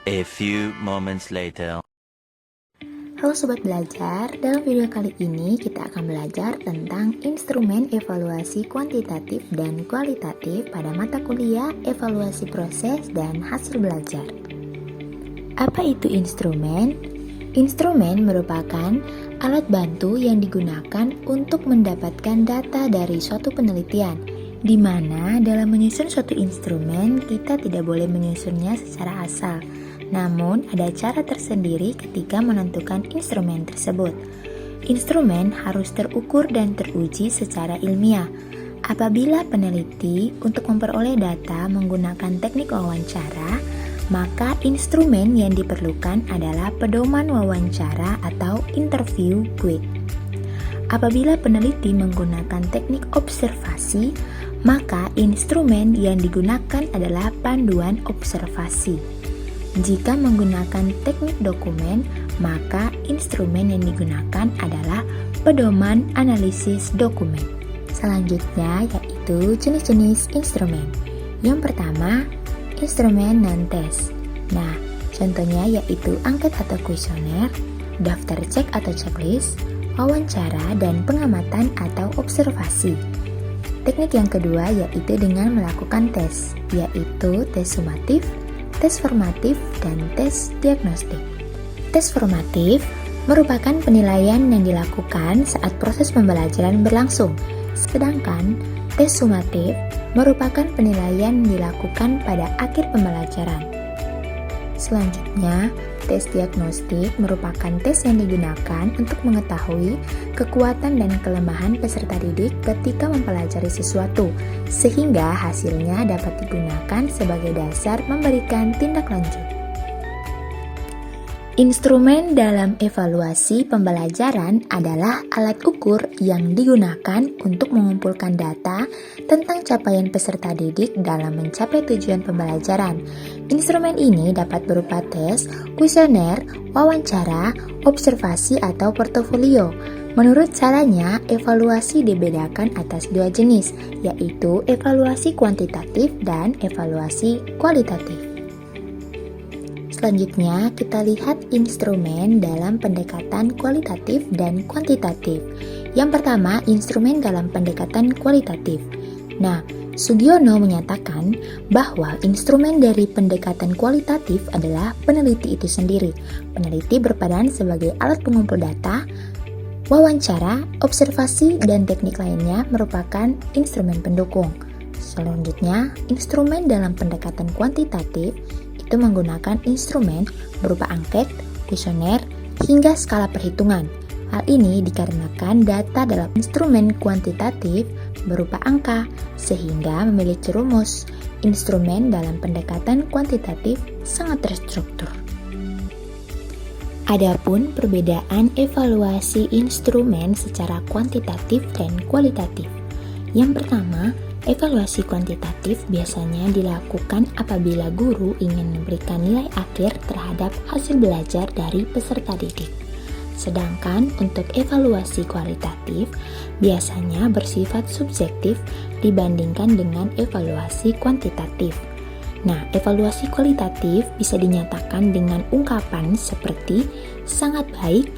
A few moments later. Halo Sobat Belajar, dalam video kali ini kita akan belajar tentang instrumen evaluasi kuantitatif dan kualitatif pada mata kuliah evaluasi proses dan hasil belajar. Apa itu instrumen? Instrumen merupakan alat bantu yang digunakan untuk mendapatkan data dari suatu penelitian, di mana dalam menyusun suatu instrumen kita tidak boleh menyusunnya secara asal. Namun, ada cara tersendiri ketika menentukan instrumen tersebut. Instrumen harus terukur dan teruji secara ilmiah. Apabila peneliti untuk memperoleh data menggunakan teknik wawancara, maka instrumen yang diperlukan adalah pedoman wawancara atau interview guide. Apabila peneliti menggunakan teknik observasi, maka instrumen yang digunakan adalah panduan observasi. Jika menggunakan teknik dokumen, maka instrumen yang digunakan adalah pedoman analisis dokumen. Selanjutnya yaitu jenis-jenis instrumen. Yang pertama, instrumen non-tes. Nah, contohnya yaitu angket atau kuesioner, daftar cek atau checklist, wawancara dan pengamatan atau observasi. Teknik yang kedua yaitu dengan melakukan tes, yaitu tes sumatif, tes formatif, dan tes diagnostik. Tes formatif merupakan penilaian yang dilakukan saat proses pembelajaran berlangsung, sedangkan tes sumatif merupakan penilaian yang dilakukan pada akhir pembelajaran. Selanjutnya, tes diagnostik merupakan tes yang digunakan untuk mengetahui kekuatan dan kelemahan peserta didik ketika mempelajari sesuatu, sehingga hasilnya dapat digunakan sebagai dasar memberikan tindak lanjut. Instrumen dalam evaluasi pembelajaran adalah alat ukur yang digunakan untuk mengumpulkan data tentang capaian peserta didik dalam mencapai tujuan pembelajaran. Instrumen ini dapat berupa tes, kuesioner, wawancara, observasi, atau portofolio. Menurut caranya, evaluasi dibedakan atas dua jenis, yaitu evaluasi kuantitatif dan evaluasi kualitatif. Selanjutnya, kita lihat instrumen dalam pendekatan kualitatif dan kuantitatif. Yang pertama, instrumen dalam pendekatan kualitatif. Nah, Sugiono menyatakan bahwa instrumen dari pendekatan kualitatif adalah peneliti itu sendiri. Peneliti berperan sebagai alat pengumpul data, wawancara, observasi, dan teknik lainnya merupakan instrumen pendukung. Selanjutnya, instrumen dalam pendekatan kuantitatif itu menggunakan instrumen berupa angket, kuesioner, hingga skala perhitungan. Hal ini dikarenakan data dalam instrumen kuantitatif berupa angka, sehingga memiliki rumus. Instrumen dalam pendekatan kuantitatif sangat terstruktur. Adapun perbedaan evaluasi instrumen secara kuantitatif dan kualitatif. Yang pertama, evaluasi kuantitatif biasanya dilakukan apabila guru ingin memberikan nilai akhir terhadap hasil belajar dari peserta didik. Sedangkan untuk evaluasi kualitatif biasanya bersifat subjektif dibandingkan dengan evaluasi kuantitatif. Nah, evaluasi kualitatif bisa dinyatakan dengan ungkapan seperti sangat baik,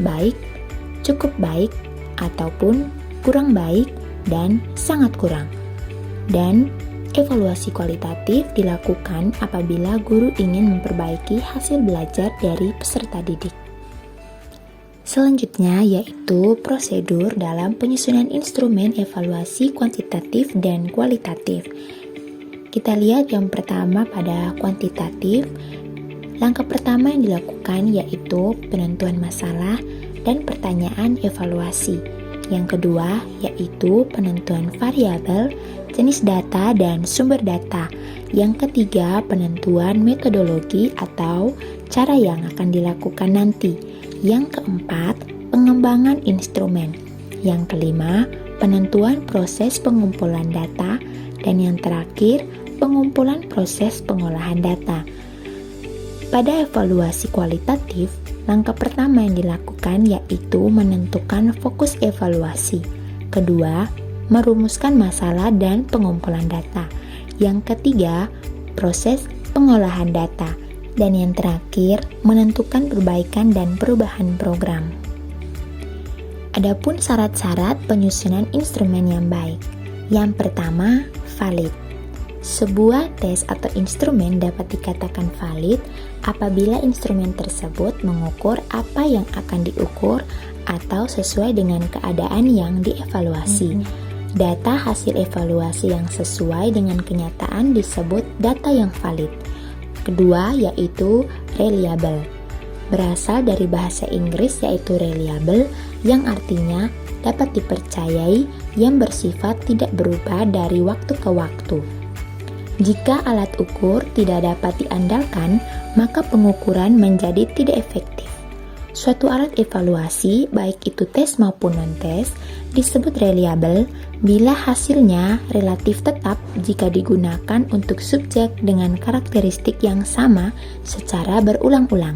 baik, cukup baik, ataupun kurang baik, dan sangat kurang. Dan evaluasi kualitatif dilakukan apabila guru ingin memperbaiki hasil belajar dari peserta didik. Selanjutnya yaitu prosedur dalam penyusunan instrumen evaluasi kuantitatif dan kualitatif. Kita lihat yang pertama pada kuantitatif. Langkah pertama yang dilakukan yaitu penentuan masalah dan pertanyaan evaluasi. Yang kedua yaitu penentuan variabel, jenis data, dan sumber data. Yang ketiga, penentuan metodologi atau cara yang akan dilakukan nanti. Yang keempat, pengembangan instrumen. Yang kelima, penentuan proses pengumpulan data. Dan yang terakhir, pengumpulan proses pengolahan data. Pada evaluasi kualitatif, langkah pertama yang dilakukan yaitu menentukan fokus evaluasi. Kedua, merumuskan masalah dan pengumpulan data. Yang ketiga, proses pengolahan data. Dan yang terakhir, menentukan perbaikan dan perubahan program. Adapun syarat-syarat penyusunan instrumen yang baik. Yang pertama, valid. Sebuah tes atau instrumen dapat dikatakan valid apabila instrumen tersebut mengukur apa yang akan diukur atau sesuai dengan keadaan yang dievaluasi. Data hasil evaluasi yang sesuai dengan kenyataan disebut data yang valid. Kedua yaitu reliable. Berasal dari bahasa Inggris yaitu reliable yang artinya dapat dipercayai yang bersifat tidak berubah dari waktu ke waktu. Jika alat ukur tidak dapat diandalkan, maka pengukuran menjadi tidak efektif. Suatu alat evaluasi, baik itu tes maupun non-tes, disebut reliable bila hasilnya relatif tetap jika digunakan untuk subjek dengan karakteristik yang sama secara berulang-ulang.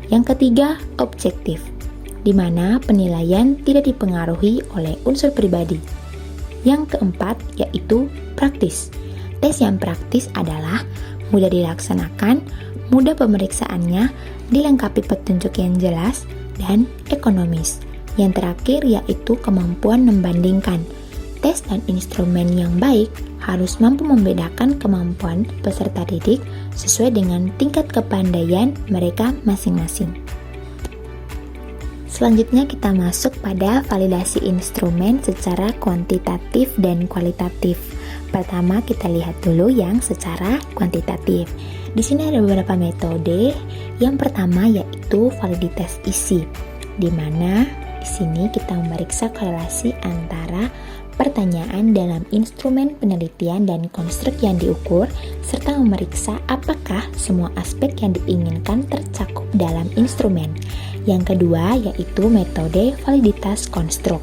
Yang ketiga, objektif, di mana penilaian tidak dipengaruhi oleh unsur pribadi. Yang keempat, yaitu praktis. Tes yang praktis adalah mudah dilaksanakan, mudah pemeriksaannya, dilengkapi petunjuk yang jelas, dan ekonomis. Yang terakhir yaitu kemampuan membandingkan. Tes dan instrumen yang baik harus mampu membedakan kemampuan peserta didik sesuai dengan tingkat kepandaian mereka masing-masing. Selanjutnya kita masuk pada validasi instrumen secara kuantitatif dan kualitatif. Pertama kita lihat dulu yang secara kuantitatif. Di sini ada beberapa metode. Yang pertama yaitu validitas isi, di mana di sini kita memeriksa korelasi antara pertanyaan dalam instrumen penelitian dan konstruk yang diukur, serta memeriksa apakah semua aspek yang diinginkan tercakup dalam instrumen. Yang kedua yaitu metode validitas konstruk,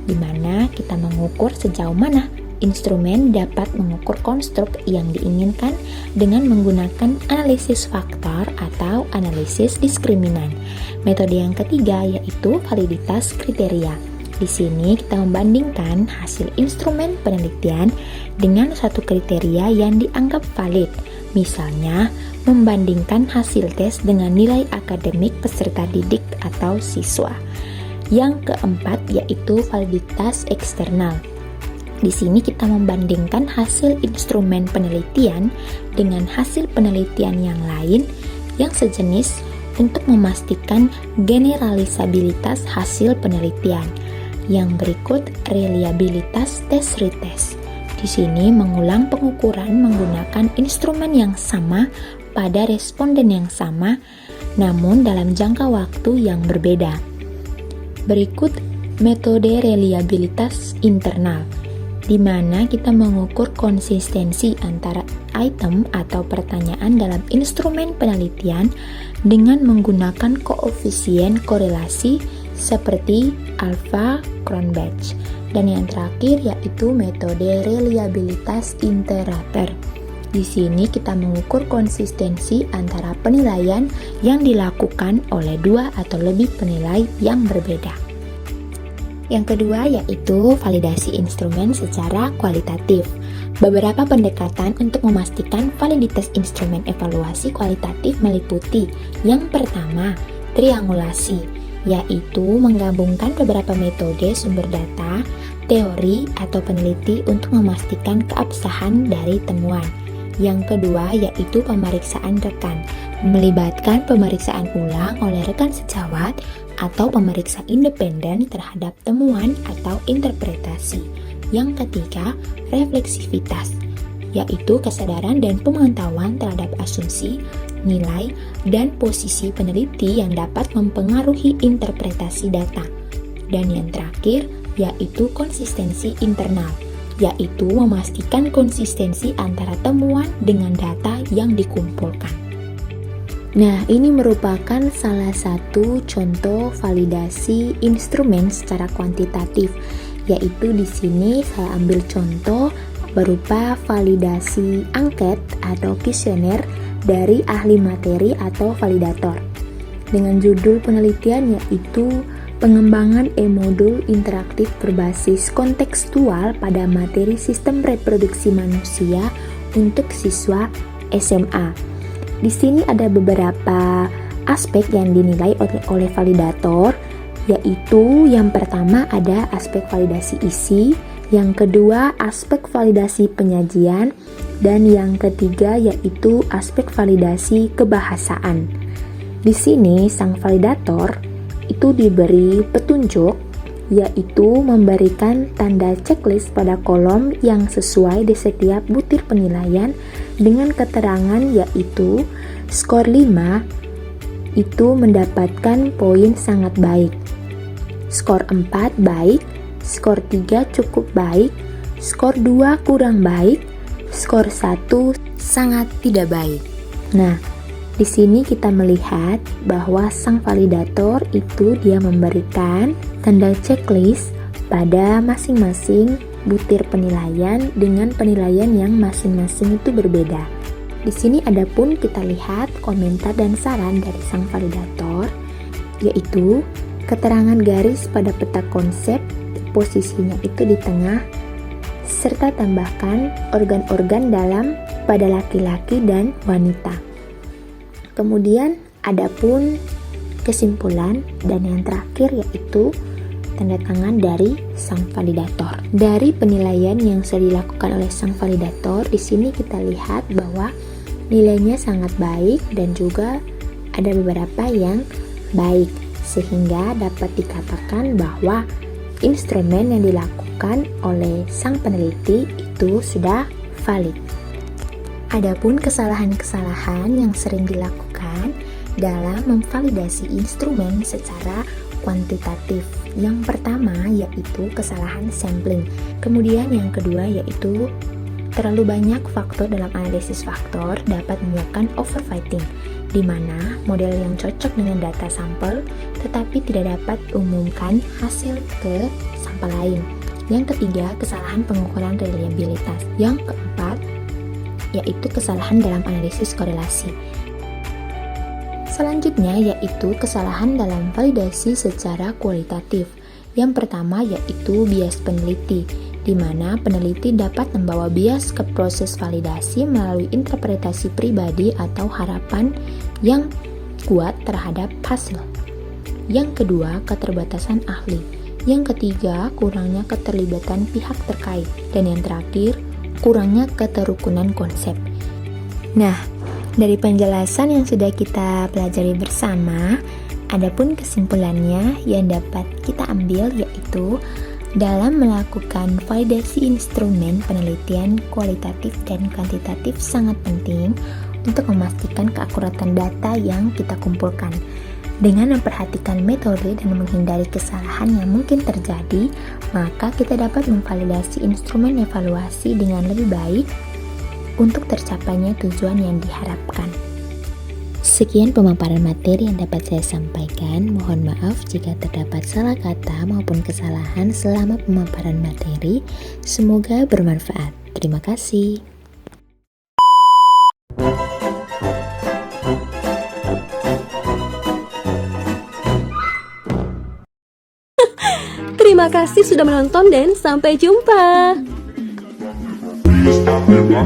di mana kita mengukur sejauh mana instrumen dapat mengukur konstruk yang diinginkan dengan menggunakan analisis faktor atau analisis diskriminan. Metode yang ketiga yaitu validitas kriteria. Di sini kita membandingkan hasil instrumen penelitian dengan satu kriteria yang dianggap valid. Misalnya, membandingkan hasil tes dengan nilai akademik peserta didik atau siswa. Yang keempat yaitu validitas eksternal. Di sini kita membandingkan hasil instrumen penelitian dengan hasil penelitian yang lain yang sejenis untuk memastikan generalisabilitas hasil penelitian. Yang berikut reliabilitas tes retest. Di sini mengulang pengukuran menggunakan instrumen yang sama pada responden yang sama, namun dalam jangka waktu yang berbeda. Berikut metode reliabilitas internal, di mana kita mengukur konsistensi antara item atau pertanyaan dalam instrumen penelitian dengan menggunakan koefisien korelasi seperti alpha Cronbach. Dan yang terakhir yaitu metode reliabilitas iterator. Di sini kita mengukur konsistensi antara penilaian yang dilakukan oleh dua atau lebih penilai yang berbeda. Yang kedua yaitu validasi instrumen secara kualitatif. Beberapa pendekatan untuk memastikan validitas instrumen evaluasi kualitatif meliputi: yang pertama, triangulasi, yaitu menggabungkan beberapa metode sumber data, teori, atau peneliti untuk memastikan keabsahan dari temuan. Yang kedua yaitu pemeriksaan rekan, melibatkan pemeriksaan ulang oleh rekan sejawat atau pemeriksa independen terhadap temuan atau interpretasi. Yang ketiga, refleksivitas, yaitu kesadaran dan pemantauan terhadap asumsi, nilai, dan posisi peneliti yang dapat mempengaruhi interpretasi data. Dan yang terakhir, yaitu konsistensi internal, yaitu memastikan konsistensi antara temuan dengan data yang dikumpulkan. Nah, ini merupakan salah satu contoh validasi instrumen secara kuantitatif, yaitu di sini saya ambil contoh berupa validasi angket atau kuesioner dari ahli materi atau validator. Dengan judul penelitian yaitu pengembangan e-modul interaktif berbasis kontekstual pada materi sistem reproduksi manusia untuk siswa SMA. Di sini ada beberapa aspek yang dinilai oleh validator, yaitu yang pertama ada aspek validasi isi, yang kedua aspek validasi penyajian, dan yang ketiga yaitu aspek validasi kebahasaan. Di sini sang validator itu diberi petunjuk, yaitu memberikan tanda checklist pada kolom yang sesuai di setiap butir penilaian dengan keterangan yaitu skor 5 itu mendapatkan poin sangat baik, skor 4 baik, skor 3 cukup baik, skor 2 kurang baik, skor 1 sangat tidak baik. Nah, di sini kita melihat bahwa sang validator itu dia memberikan tanda checklist pada masing-masing butir penilaian dengan penilaian yang masing-masing itu berbeda. Di sini ada pun kita lihat komentar dan saran dari sang validator, yaitu keterangan garis pada peta konsep, posisinya itu di tengah, serta tambahkan organ-organ dalam pada laki-laki dan wanita. Kemudian ada pun kesimpulan dan yang terakhir yaitu tanda tangan dari sang validator. Dari penilaian yang sudah dilakukan oleh sang validator, di sini kita lihat bahwa nilainya sangat baik dan juga ada beberapa yang baik, sehingga dapat dikatakan bahwa instrumen yang dilakukan oleh sang peneliti itu sudah valid. Adapun kesalahan-kesalahan yang sering dilakukan dalam memvalidasi instrumen secara kuantitatif. Yang pertama yaitu kesalahan sampling. Kemudian yang kedua yaitu terlalu banyak faktor dalam analisis faktor dapat menyebabkan overfitting, di mana model yang cocok dengan data sampel tetapi tidak dapat umumkan hasil ke sampel lain. Yang ketiga, kesalahan pengukuran reliabilitas. Yang keempat, yaitu kesalahan dalam analisis korelasi. Selanjutnya yaitu kesalahan dalam validasi secara kualitatif. Yang pertama yaitu bias peneliti, di mana peneliti dapat membawa bias ke proses validasi melalui interpretasi pribadi atau harapan yang kuat terhadap hasil. Yang kedua, keterbatasan ahli. Yang ketiga, kurangnya keterlibatan pihak terkait. Dan yang terakhir, kurangnya keterukunan konsep. Nah, dari penjelasan yang sudah kita pelajari bersama, adapun kesimpulannya yang dapat kita ambil yaitu dalam melakukan validasi instrumen penelitian kualitatif dan kuantitatif sangat penting untuk memastikan keakuratan data yang kita kumpulkan. Dengan memperhatikan metode dan menghindari kesalahan yang mungkin terjadi, maka kita dapat memvalidasi instrumen evaluasi dengan lebih baik untuk tercapainya tujuan yang diharapkan. Sekian pemaparan materi yang dapat saya sampaikan. Mohon maaf jika terdapat salah kata maupun kesalahan selama pemaparan materi. Semoga bermanfaat. Terima kasih. Terima kasih sudah menonton dan sampai jumpa. Está pela,